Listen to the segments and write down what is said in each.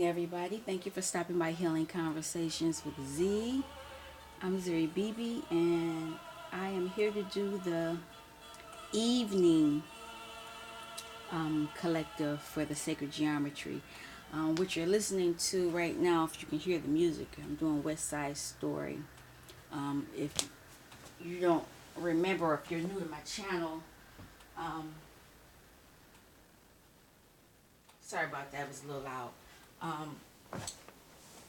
evening, everybody. Thank you for stopping by Healing Conversations with Z. I'm Zuri Bibi, and I am here to do the evening collective for the Sacred Geometry, which you're listening to right now. If you can hear the music, I'm doing West Side Story. If you don't remember, if you're new to my channel, um, sorry about that, it was a little loud. Um,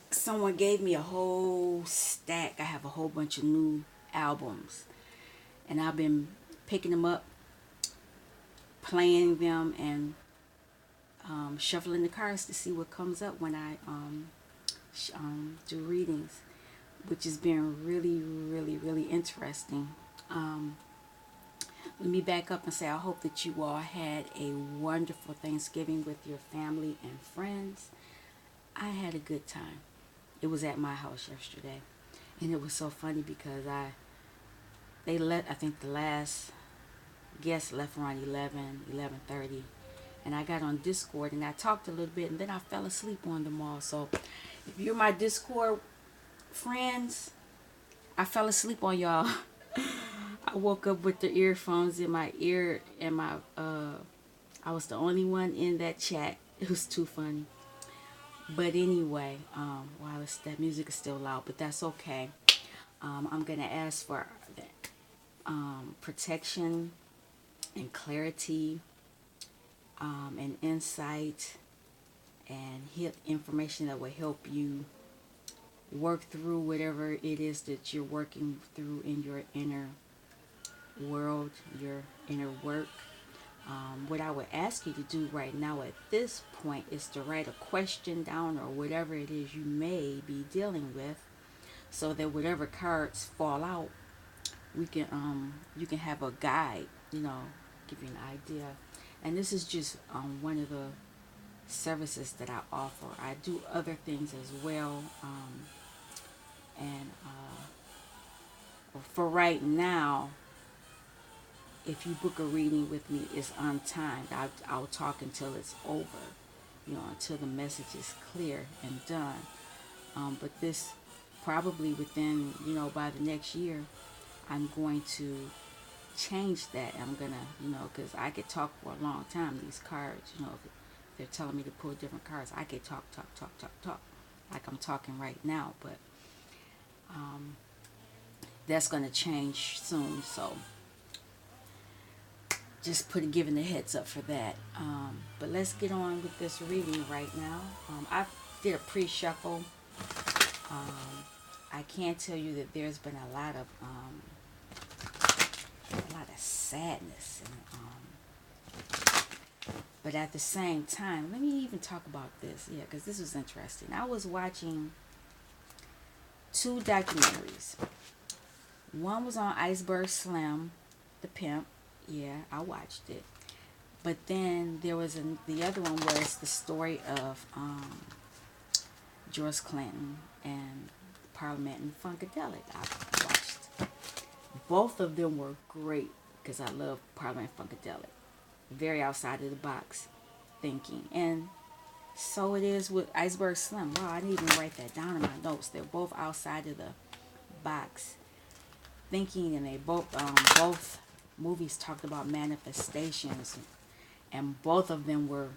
Someone gave me a whole stack. I have a whole bunch of new albums, and I've been picking them up, playing them, and shuffling the cards to see what comes up when I do readings, which has been really, really, really interesting. Um, Let me back up and say I hope that you all had a wonderful Thanksgiving with your family and friends. I had a good time. It was at my house yesterday, and it was so funny because they let, I think the last guest left around 11:30, and I got on Discord and I talked a little bit, and then I fell asleep on them all. So if you're my Discord friends, I fell asleep on y'all. I woke up with the earphones in my ear, and I was the only one in that chat. It was too funny. But anyway, wow, that music is still loud, but that's okay. I'm gonna ask for protection and clarity, and insight, and hit information that will help you work through whatever it is that you're working through in your inner world, your inner work. What I would ask you to do right now at this point is to write a question down, or whatever it is you may be dealing with, so that whatever cards fall out, we can you can have a guide, give you an idea. And this is just one of the services that I offer. I do other things as well, and for right now, if you book a reading with me, it's untimed. I'll talk until it's over, until the message is clear and done. But this, probably within, by the next year, I'm going to change that. I'm going to, because I could talk for a long time. These cards, if they're telling me to pull different cards, I could talk, like I'm talking right now. But that's going to change soon. So just giving the heads up for that. But let's get on with this reading right now. I did a pre-shuffle. I can tell you that there's been a lot of sadness, but at the same time, let me even talk about this, because this was interesting. I was watching two documentaries. One was on Iceberg Slim, the pimp. Yeah, I watched it. But then there was the other one was the story of George Clinton and Parliament and Funkadelic. I watched. Both of them were great because I love Parliament and Funkadelic. Very outside of the box thinking. And so it is with Iceberg Slim. Wow, I didn't even write that down in my notes. They're both outside of the box thinking, and they both movies talked about manifestations, and both of them were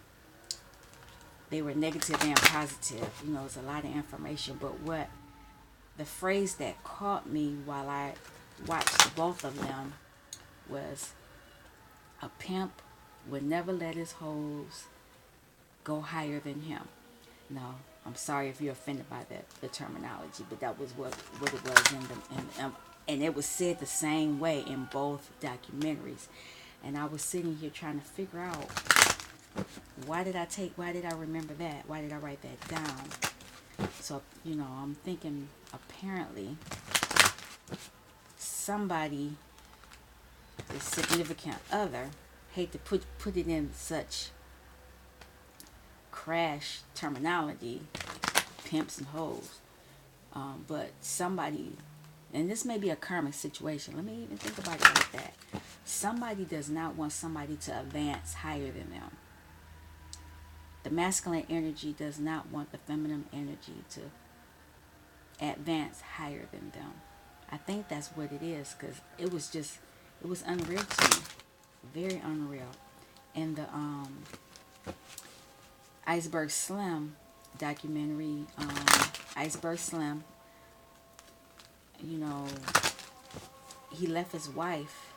negative and positive. It's a lot of information, but what the phrase that caught me while I watched both of them was, a pimp would never let his hoes go higher than him. No, I'm sorry if you're offended by the terminology, but that was what it was and it was said the same way in both documentaries. And I was sitting here trying to figure out, why did I remember that? Why did I write that down? So, I'm thinking, apparently somebody, the significant other, hate to put it in such crash terminology, pimps and hoes, but somebody, and this may be a karmic situation, let me even think about it like that. Somebody does not want somebody to advance higher than them. The masculine energy does not want the feminine energy to advance higher than them. I think that's what it is, because it was unreal to me, very unreal. And the Iceberg Slim documentary, Iceberg Slim, you know, he left his wife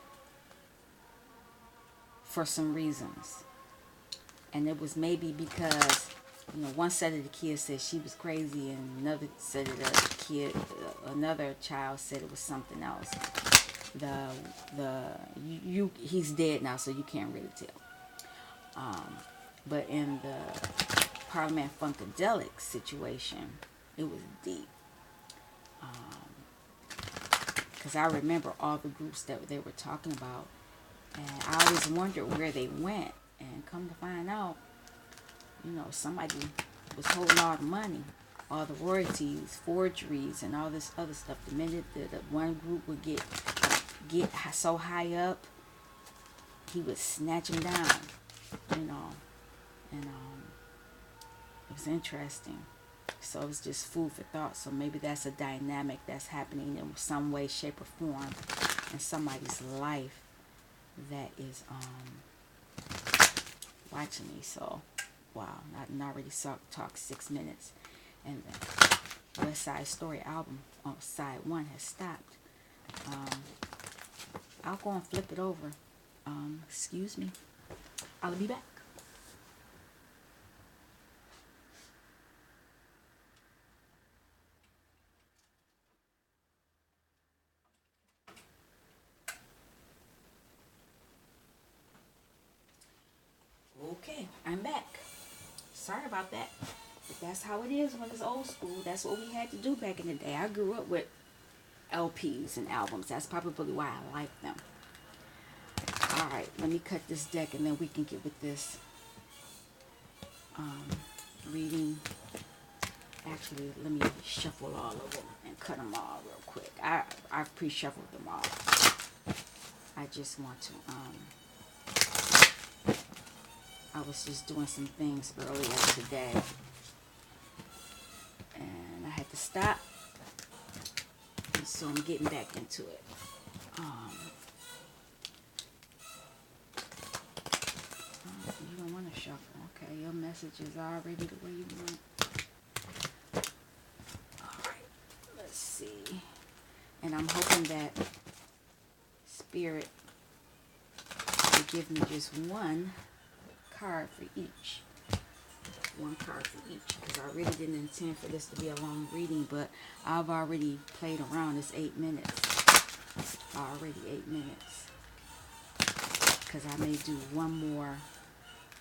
for some reasons. And it was maybe because, one set of the kids said she was crazy, and another set of the another child said it was something else. He's dead now, so you can't really tell. But in the Parliament Funkadelic situation, it was deep. Because I remember all the groups that they were talking about, and I always wondered where they went. And come to find out, somebody was holding all the money, all the royalties, forgeries, and all this other stuff. The minute that one group would get so high up, he would snatch them down, and it was interesting. So it's just food for thought. So maybe that's a dynamic that's happening in some way, shape, or form in somebody's life that is watching me. So wow, I already talked 6 minutes, and the West Side Story album on side 1 has stopped. I'll go and flip it over. Excuse me. I'll be back. Okay, I'm back. Sorry about that. But that's how it is when it's old school. That's what we had to do back in the day. I grew up with LPs and albums. That's probably why I like them. Alright, let me cut this deck and then we can get with this reading. Actually, let me shuffle all of them and cut them all real quick. I've pre-shuffled them all. I just want to I was just doing some things earlier today, and I had to stop, and so I'm getting back into it. You don't want to shuffle, okay? Your message is already the way you want. Alright, let's see. And I'm hoping that Spirit will give me just one card for each. One card for each, because I really didn't intend for this to be a long reading, but I've already played around. It's 8 minutes. Already 8 minutes. Because I may do one more.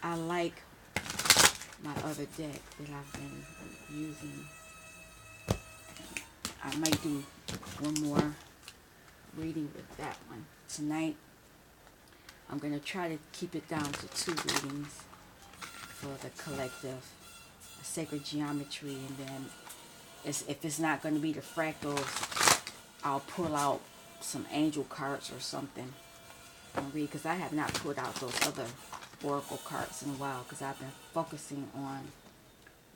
I like my other deck that I've been using. I might do one more reading with that one. Tonight, I'm going to try to keep it down to 2 readings for the collective, sacred geometry, and then if it's not going to be the fractals, I'll pull out some angel cards or something and read, because I have not pulled out those other oracle cards in a while, because I've been focusing on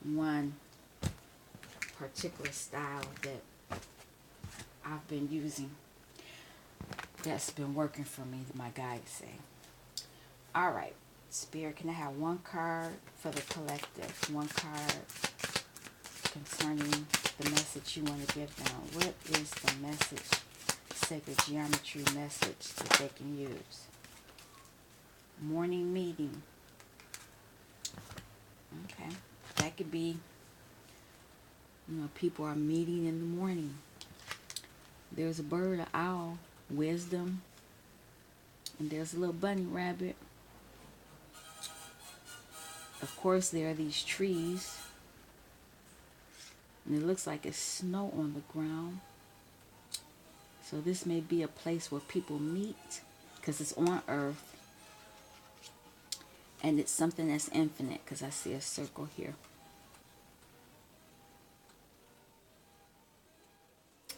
one particular style that I've been using that's been working for me, my guides say. Alright, Spirit, can I have one card for the collective? One card concerning the message you want to give them. What is the message, sacred geometry message that they can use? Morning meeting. Okay, that could be, people are meeting in the morning. There's a bird, an owl, wisdom, and there's a little bunny rabbit. Of course, there are these trees, and it looks like it's snow on the ground. So this may be a place where people meet, because it's on Earth, and it's something that's infinite, because I see a circle here.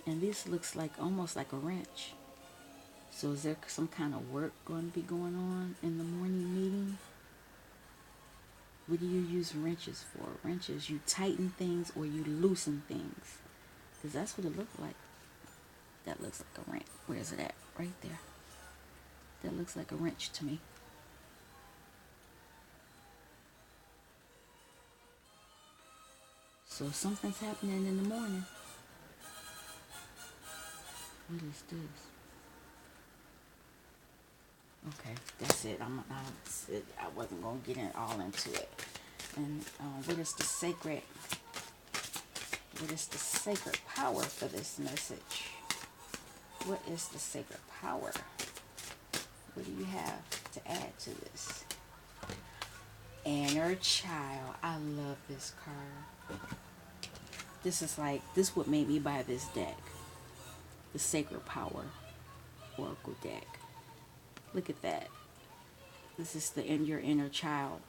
And this looks like almost like a wrench. So is there some kind of work going to be going on in the morning meeting? What do you use wrenches for? Wrenches, you tighten things or you loosen things. Because that's what it looks like. That looks like a wrench. Where is it at? Right there. That looks like a wrench to me. So something's happening in the morning. What is this? Okay, that's it. I wasn't gonna get it all into it. And what is the sacred? What is the sacred power for this message? What is the sacred power? What do you have to add to this? Inner child. I love this card. This what made me buy this deck. The Sacred Power Oracle deck. Look at that. This is your inner child.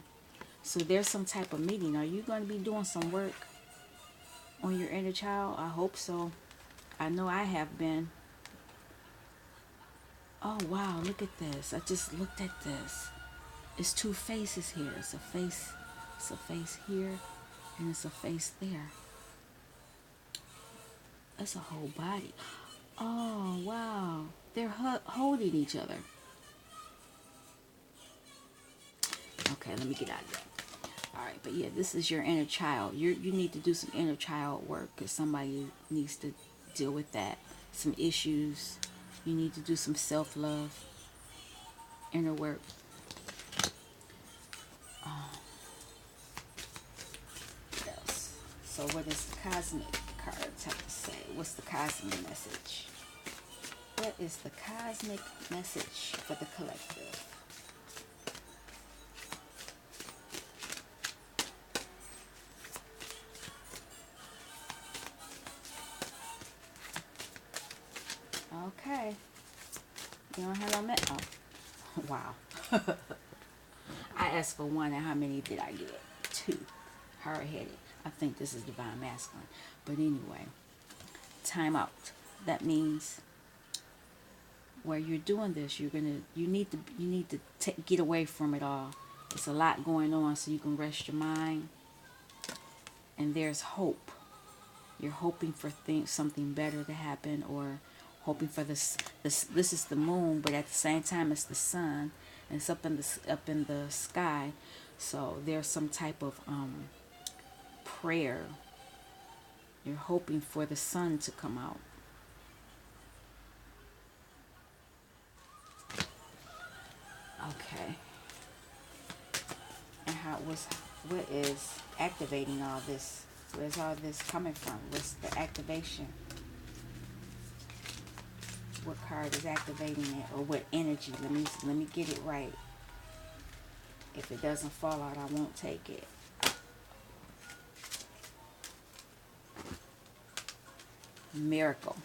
So there's some type of meeting. Are you going to be doing some work on your inner child? I hope so. I know I have been. Oh wow, look at this. I just looked at this. It's two faces here. It's a face here, and it's a face there. That's a whole body. Oh wow, they're holding each other. Okay, let me get out of there. All right, but yeah, this is your inner child. You need to do some inner child work because somebody needs to deal with that. Some issues. You need to do some self-love, inner work. What else? So what does the cosmic cards have to say? What's the cosmic message? What is the cosmic message for the collective? Okay. You don't have no met. Oh, wow. I asked for one, and how many did I get? 2. Hard-headed. I think this is divine masculine. But anyway, time out. That means where you're doing this, you need to get away from it all. There's a lot going on, so you can rest your mind. And there's hope. You're hoping for something better to happen, or hoping for this. This is the moon, but at the same time, it's the sun, and it's up in the sky. So there's some type of prayer. You're hoping for the sun to come out. Okay. And what is activating all this? Where's all this coming from? What's the activation? What card is activating it, or what energy? Let me get it right. If it doesn't fall out, I won't take it. Miracle.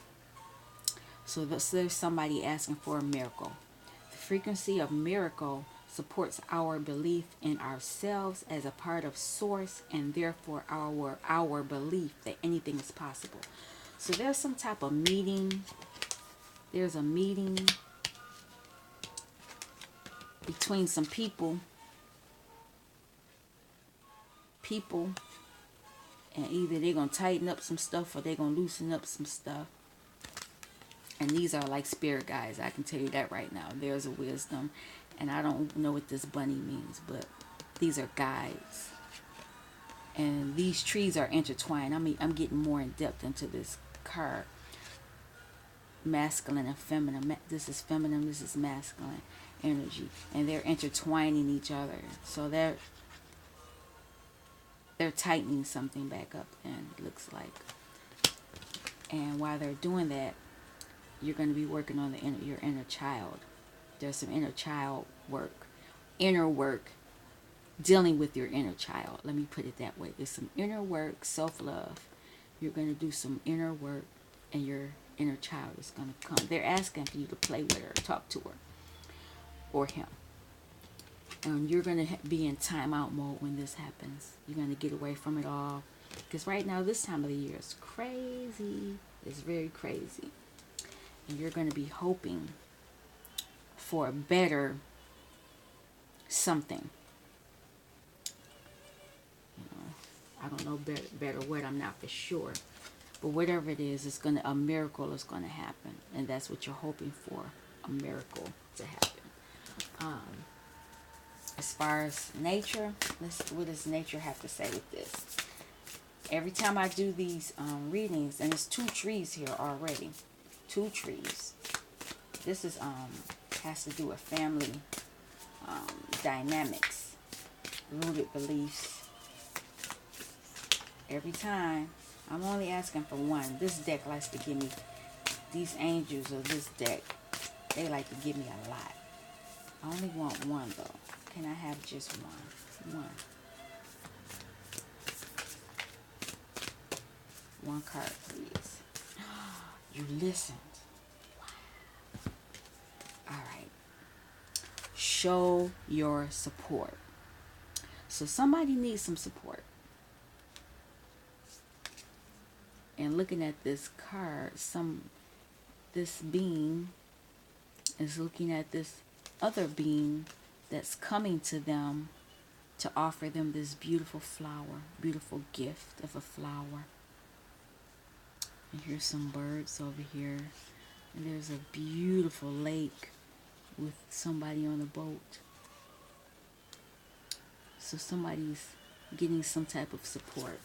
So there's somebody asking for a miracle. The frequency of miracle supports our belief in ourselves as a part of source, and therefore our belief that anything is possible. So there's some type of meeting. There's a meeting between some people, and either they're going to tighten up some stuff or they're going to loosen up some stuff. And these are like spirit guides. I can tell you that right now. There's a wisdom, and I don't know what this bunny means, but these are guides. And these trees are intertwined. I'm getting more in depth into this card. Masculine and feminine. This is feminine, this is masculine energy, and they're intertwining each other. So they're tightening something back up, and it looks like. And while they're doing that, you're going to be working on your inner child. There's some inner child work, inner work, dealing with your inner child. Let me put it that way. There's some inner work, self-love. You're going to do some inner work, and your inner child is going to come. They're asking for you to play with her, talk to her, or him. And you're going to be in timeout mode when this happens. You're going to get away from it all. Because right now, this time of the year is crazy. It's very crazy. And you're going to be hoping for a better something. don't know better word. I'm not for sure. But whatever it is, a miracle is gonna happen, and that's what you're hoping for, a miracle to happen. As far as nature, what does nature have to say with this? Every time I do these readings, and it's 2 trees here already, 2 trees. This is has to do with family dynamics, rooted beliefs. Every time, I'm only asking for one. This deck likes to give me, these angels of this deck, they like to give me a lot. I only want one though. Can I have just one? One card, please. You listened. Wow. All right. Show your support. So somebody needs some support. And looking at this card, this being is looking at this other being that's coming to them to offer them this beautiful flower, beautiful gift of a flower. And here's some birds over here. And there's a beautiful lake with somebody on a boat. So somebody's getting some type of support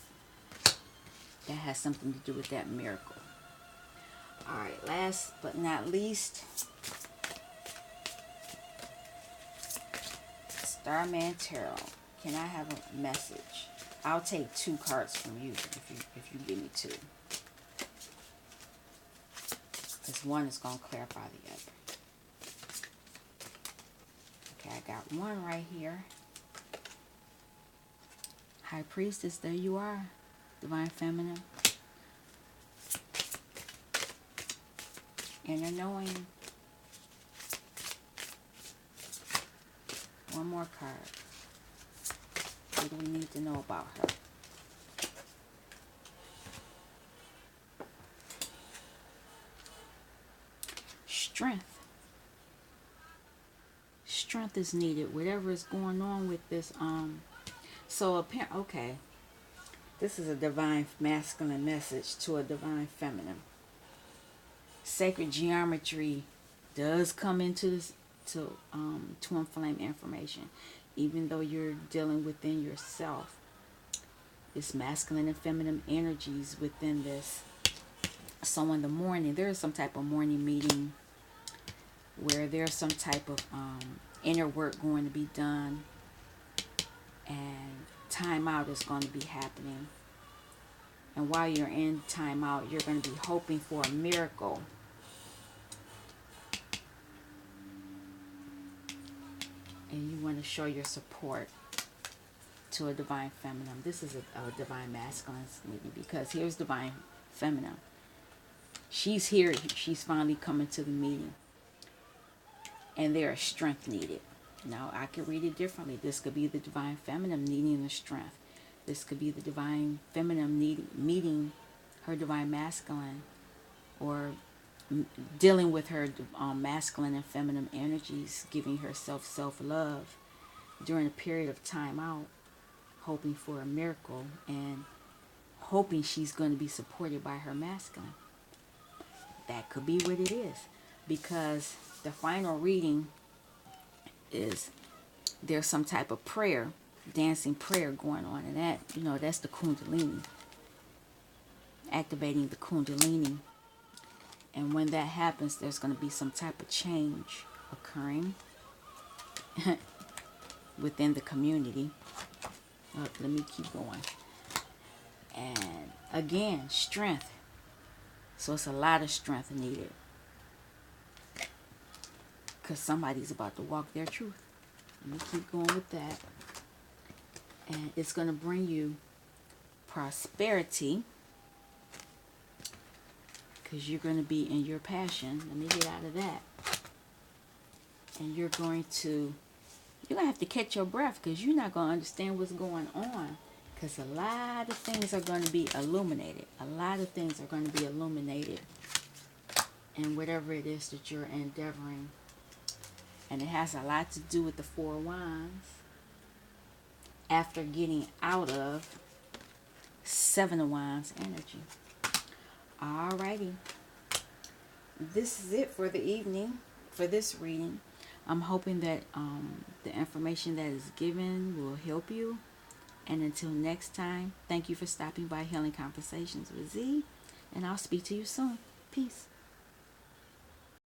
that has something to do with that miracle. All right, last but not least, Starman Tarot. Can I have a message? I'll take 2 cards from you if you give me 2. Because one is going to clarify the other. Okay, I got one right here. High Priestess, there you are. Divine Feminine. Inner Knowing. One more card. What do we need to know about her? Strength. Strength is needed. Whatever is going on with this. Okay. This is a divine masculine message to a divine feminine. Sacred geometry does come into this to inflame information, even though you're dealing within yourself. It's masculine and feminine energies within this. So in the morning, there is some type of morning meeting where there's some type of inner work going to be done, and time out is going to be happening. And while you're in time out, you're going to be hoping for a miracle. And you want to show your support to a divine feminine. This is a divine masculine meeting, because here's divine feminine. She's here. She's finally coming to the meeting. And there is strength needed. Now, I could read it differently. This could be the divine feminine needing the strength. This could be the divine feminine meeting her divine masculine, or dealing with her masculine and feminine energies, giving herself self-love during a period of time out, hoping for a miracle and hoping she's going to be supported by her masculine. That could be what it is, because the final reading is there's some type of prayer, dancing prayer going on, and that, that's the Kundalini, activating the Kundalini. And when that happens, there's going to be some type of change occurring within the community. Let me keep going. And again, strength. So it's a lot of strength needed, because somebody's about to walk their truth. Let me keep going with that. And it's going to bring you prosperity, because you're going to be in your passion. Let me get out of that. And you're going to have to catch your breath, because you're not going to understand what's going on, because a lot of things are going to be illuminated. A lot of things are going to be illuminated in whatever it is that you're endeavoring. And it has a lot to do with the 4 Wands. After getting out of Seven of Wands energy. Alrighty. This is it for the evening, for this reading. I'm hoping that the information that is given will help you. And until next time, thank you for stopping by Healing Conversations with Z. And I'll speak to you soon. Peace.